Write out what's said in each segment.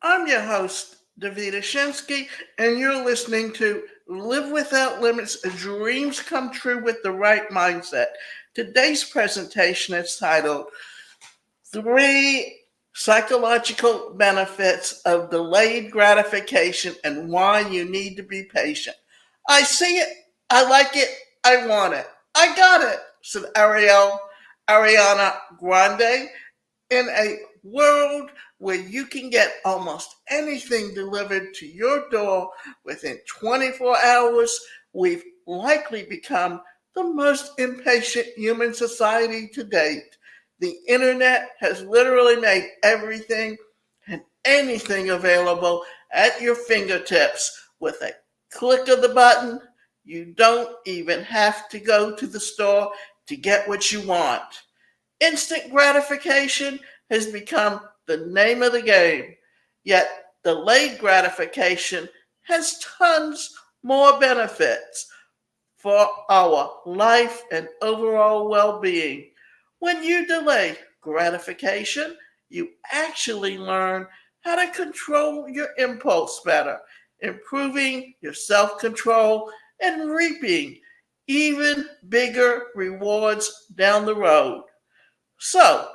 I'm your host, Davida Shinsky, and you're listening to Live Without Limits Dreams Come True with the Right Mindset. Today's presentation is titled Three Psychological Benefits of Delayed Gratification and Why You Need to Be Patient. I see it, I like it, I want it. I got it, said Ariana Grande. In a world where you can get almost anything delivered to your door within 24 hours, we've likely become the most impatient human society to date. The internet has literally made everything and anything available at your fingertips with a click of the button. You don't even have to go to the store to get what you want. Instant gratification has become the name of the game, yet delayed gratification has tons more benefits for our life and overall well being. When you delay gratification, you actually learn how to control your impulse better, improving your self control and reaping even bigger rewards down the road. So,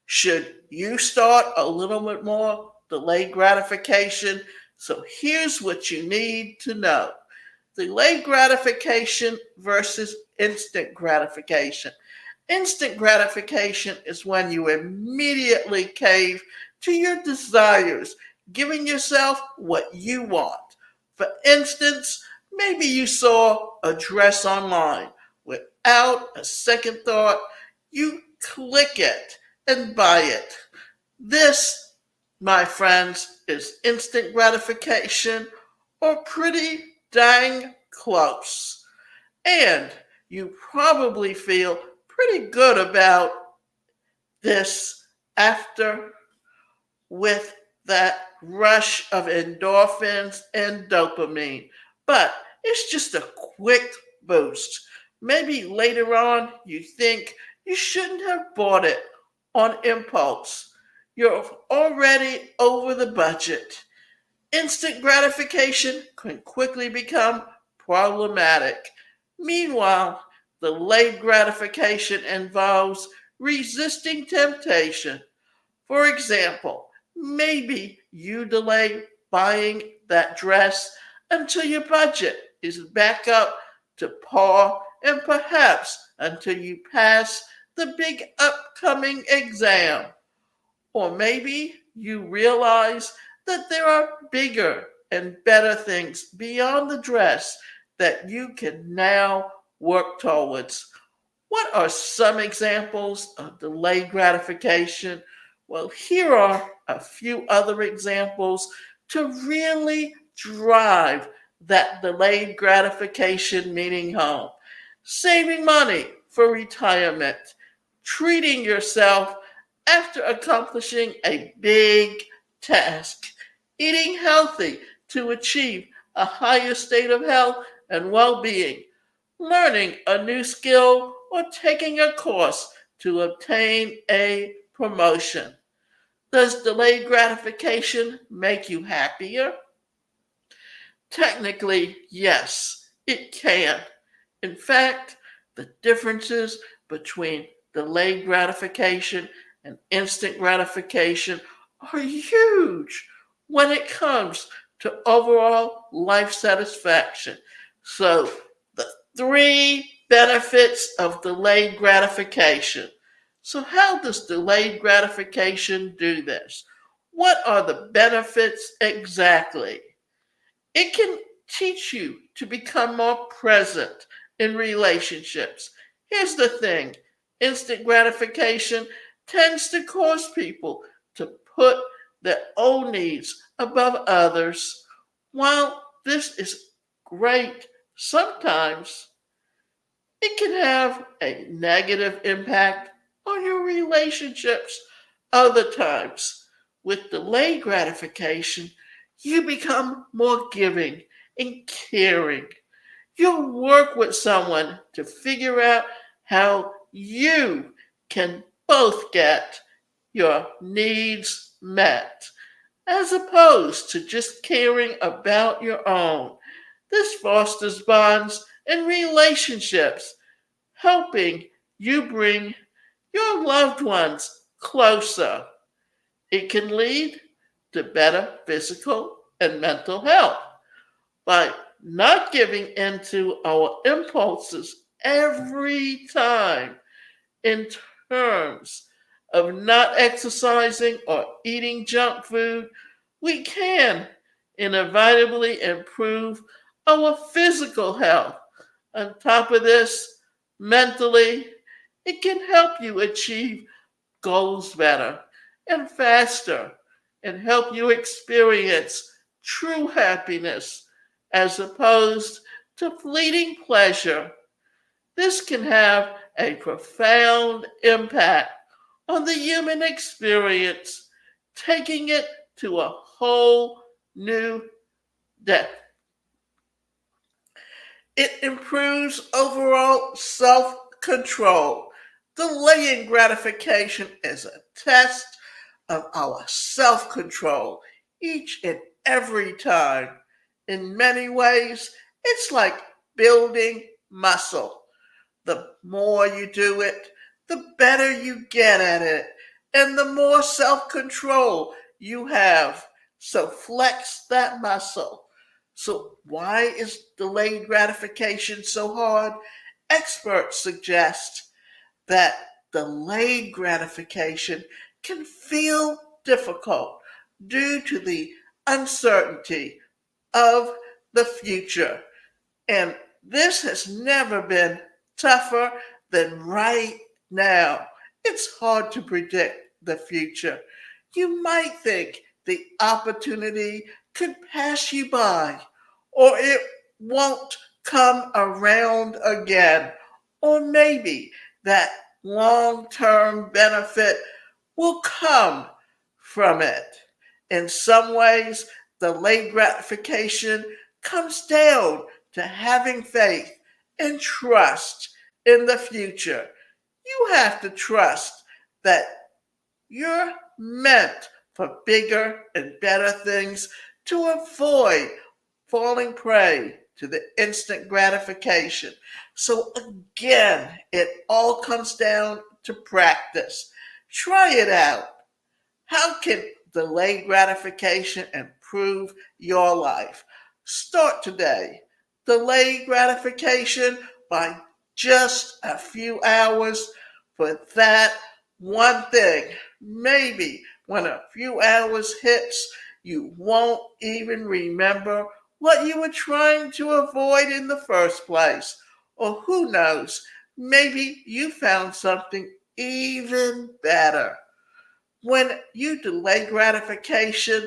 should you start a little bit more delayed gratification? So, here's what you need to know: delayed gratification versus instant gratification. Instant gratification is when you immediately cave to your desires, giving yourself what you want. For instance, maybe you saw a dress online. Without a second thought, you click it and buy it. This, my friends, is instant gratification or pretty dang close. And you probably feel pretty good about this after with that rush of endorphins and dopamine. But it's just a quick boost. Maybe later on you think you shouldn't have bought it on impulse. You're already over the budget. Instant gratification can quickly become problematic. Meanwhile, delayed gratification involves resisting temptation. For example, maybe you delay buying that dress until your budget is back up to par and perhaps until you pass the big upcoming exam. Or maybe you realize that there are bigger and better things beyond the dress that you can now work towards. What are some examples of delayed gratification? Well, here are a few other examples to really drive that delayed gratification meaning home. Saving money for retirement, treating yourself after accomplishing a big task, eating healthy to achieve a higher state of health and well being, learning a new skill, or taking a course to obtain a promotion. Does delayed gratification make you happier? Technically, yes, it can. In fact, the differences between delayed gratification and instant gratification are huge when it comes to overall life satisfaction. So, the three benefits of delayed gratification. So, how does delayed gratification do this? What are the benefits exactly? It can teach you to become more present in relationships. Here's the thing: instant gratification tends to cause people to put their own needs above others. While this is great, sometimes it can have a negative impact on your relationships. Other times, with delayed gratification, you become more giving and caring. You'll work with someone to figure out how you can both get your needs met. as opposed to just caring about your own. This fosters bonds and relationships, helping you bring your loved ones closer. It can lead to better physical and mental health by not giving into our impulses every time in terms of not exercising or eating junk food. We can inevitably improve our physical health. On top of this, mentally, it can help you achieve goals better and faster and help you experience true happiness as opposed to fleeting pleasure. This can have a profound impact on the human experience, taking it to a whole new depth. It improves overall self control. Delaying gratification is a test of our self control each and every time. In many ways, it's like building muscle. The more you do it, the better you get at it, and the more self control you have. So flex that muscle. So, why is delayed gratification so hard? Experts suggest that delayed gratification can feel difficult due to the uncertainty of the future. And this has never been tougher than right now. It's hard to predict the future. You might think the opportunity could pass you by, or it won't come around again, or maybe that long term benefit will come from it. In some ways, delayed gratification comes down to having faith and trust in the future. You have to trust that you're meant for bigger and better things to avoid falling prey to the instant gratification. So, again, it all comes down to practice. Try it out. How can delayed gratification improve your life? Start today. Delay gratification by just a few hours for that one thing. Maybe when a few hours hits, you won't even remember what you were trying to avoid in the first place. Or who knows, maybe you found something even better. When you delay gratification,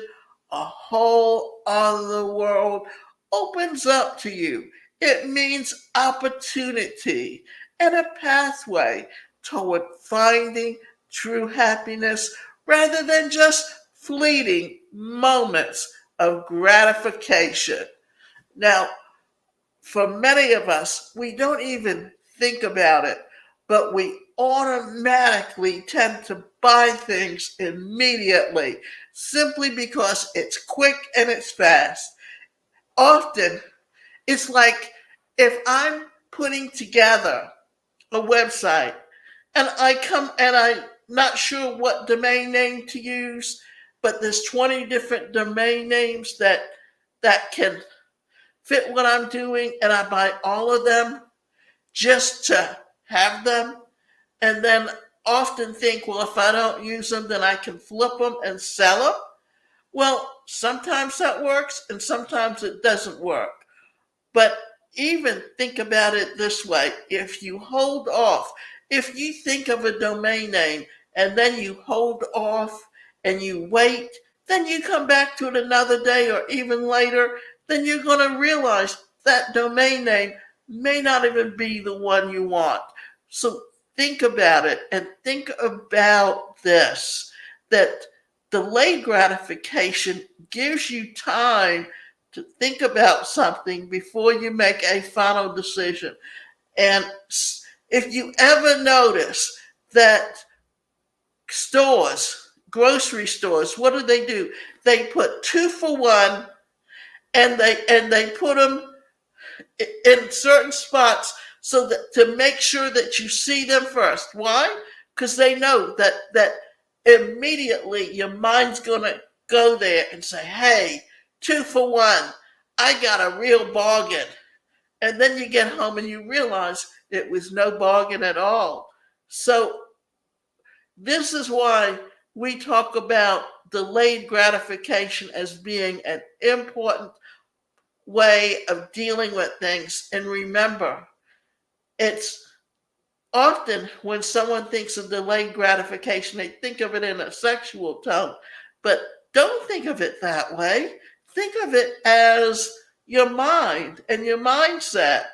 a whole other world opens up to you. It means opportunity and a pathway toward finding true happiness rather than just fleeting moments of gratification. Now, for many of us, we don't even think about it, but we automatically tend to buy things immediately simply because it's quick and it's fast. Often, it's like if I'm putting together a website and I come and I'm not sure what domain name to use, but there's 20 different domain names that can fit what I'm doing, and I buy all of them just to have them, and then often think, well, if I don't use them, then I can flip them and sell them. Well, sometimes that works, and sometimes it doesn't work. But even think about it this way: if you hold off, if you think of a domain name and then you hold off and you wait, then you come back to it another day or even later, then you're going to realize that domain name may not even be the one you want. So think about it and think about this, that delayed gratification gives you time to think about something before you make a final decision. And if you ever notice that stores grocery stores, what do? They put 2 for 1, and they put them in certain spots so that to make sure that you see them first. Why? Because they know that immediately your mind's gonna go there and say, "Hey, 2 for 1, I got a real bargain." And then you get home and you realize it was no bargain at all. So this is why we talk about delayed gratification as being an important way of dealing with things. And remember, it's often when someone thinks of delayed gratification, they think of it in a sexual tone, but don't think of it that way. Think of it as your mind and your mindset,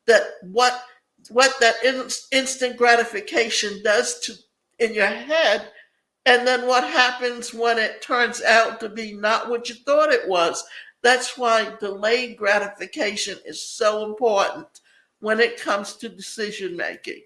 that what that instant gratification does to in your head, and then what happens when it turns out to be not what you thought it was. That's why delayed gratification is so important when it comes to decision making.